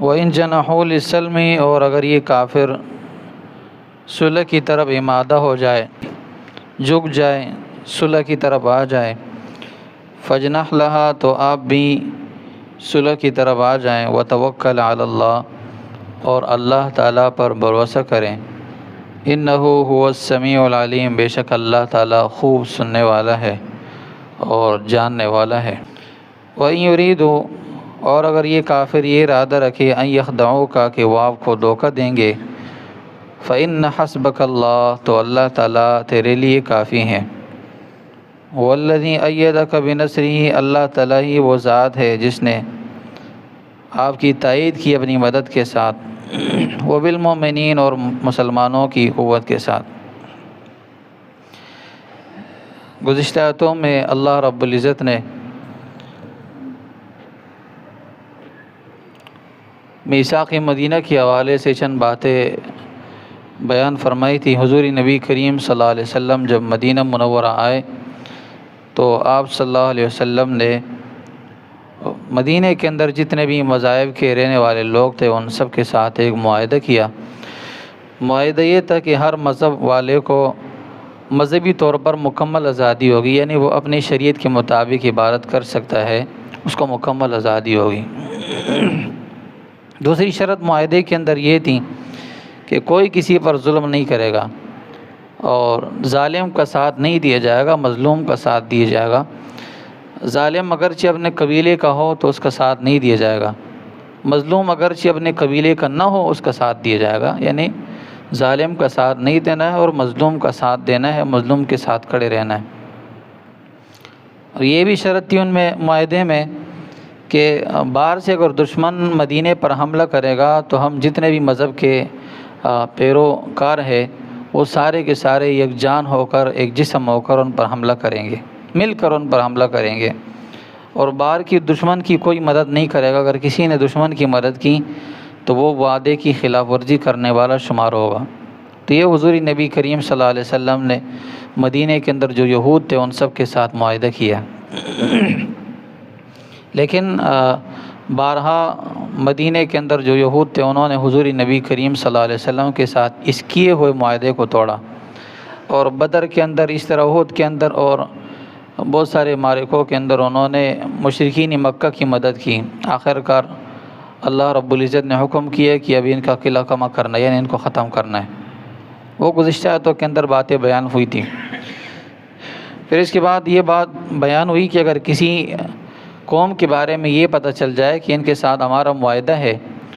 وَإِن جَنَحُوا لِلسَّلْمِ، اور اگر یہ کافر صلح کی طرف امادہ ہو جائے، جھک جائے، صلح کی طرف آ جائے، فَاجْنَحْ لَهَا، تو آپ بھی صلح کی طرف آ جائیں، وَتَوَكَّلْ عَلَى اللّہ، اور اللہ تعالیٰ پر بھروسہ کریں، إِنَّهُ هُوَ السَّمِيعُ الْعَلِيمُ، بے شک اللہ تعالیٰ خوب سننے والا ہے اور جاننے والا ہے۔ وَإِن يُرِيدُوا، اور اگر یہ کافر یہ ارادہ رکھے، أَن يَخْدَعُوكَ، کہ وہ آپ کو دھوکہ دیں گے، فَإِنَّ حَسْبَكَ اللّہ، تو اللہ تعالیٰ تیرے لیے کافی ہیں۔ وَالَّذِي أَيَّدَكَ بِنَصْرِهِ، اللہ تعالیٰ ہی وہ ذات ہے جس نے آپ کی تائید کی اپنی مدد کے ساتھ، وَبِالْمُؤْمِنِينَ، اور مسلمانوں کی قوت کے ساتھ۔ گزشتہ آیتوں میں اللہ رب العزت نے میثاق مدینہ کے حوالے سے چند باتیں بیان فرمائی تھی۔ حضور نبی کریم صلی اللہ علیہ وسلم جب مدینہ منورہ آئے تو آپ صلی اللہ علیہ وسلم نے مدینہ کے اندر جتنے بھی مذاہب کے رہنے والے لوگ تھے ان سب کے ساتھ ایک معاہدہ کیا۔ معاہدہ یہ تھا کہ ہر مذہب والے کو مذہبی طور پر مکمل آزادی ہوگی، یعنی وہ اپنی شریعت کے مطابق عبادت کر سکتا ہے، اس کو مکمل آزادی ہوگی۔ دوسری شرط معاہدے کے اندر یہ تھی کہ کوئی کسی پر ظلم نہیں کرے گا اور ظالم کا ساتھ نہیں دیا جائے گا، مظلوم کا ساتھ دیا جائے گا۔ ظالم اگرچہ اپنے قبیلے کا ہو تو اس کا ساتھ نہیں دیا جائے گا، مظلوم اگرچہ اپنے قبیلے کا نہ ہو اس کا ساتھ دیا جائے گا، یعنی ظالم کا ساتھ نہیں دینا ہے اور مظلوم کا ساتھ دینا ہے، مظلوم کے ساتھ کھڑے رہنا ہے۔ اور یہ بھی شرط تھی ان میں معاہدے میں کہ باہر سے اگر دشمن مدینے پر حملہ کرے گا تو ہم جتنے بھی مذہب کے پیروکار ہیں وہ سارے کے سارے یکجان ہو کر، ایک جسم ہو کر ان پر حملہ کریں گے، مل کر ان پر حملہ کریں گے، اور باہر کی دشمن کی کوئی مدد نہیں کرے گا۔ اگر کسی نے دشمن کی مدد کی تو وہ وعدے کی خلاف ورزی کرنے والا شمار ہوگا۔ تو یہ حضور نبی کریم صلی اللہ علیہ وسلم نے مدینہ کے اندر جو یہود تھے ان سب کے ساتھ معاہدہ کیا۔ لیکن بارہا مدینہ کے اندر جو یہود تھے انہوں نے حضور نبی کریم صلی اللہ علیہ وسلم کے ساتھ اس کیے ہوئے معاہدے کو توڑا، اور بدر کے اندر، اس طرح احد کے اندر اور بہت سارے معرکوں کے اندر انہوں نے مشرکین مکہ کی مدد کی۔ آخر کار اللہ رب العزت نے حکم کیا کہ اب ان کا قلعہ کما کرنا، یعنی ان کو ختم کرنا ہے۔ وہ گزشتہ آیتوں کے اندر باتیں بیان ہوئی تھیں۔ پھر اس کے بعد یہ بات بیان ہوئی کہ اگر کسی قوم کے بارے میں یہ پتہ چل جائے کہ ان کے ساتھ ہمارا معاہدہ ہے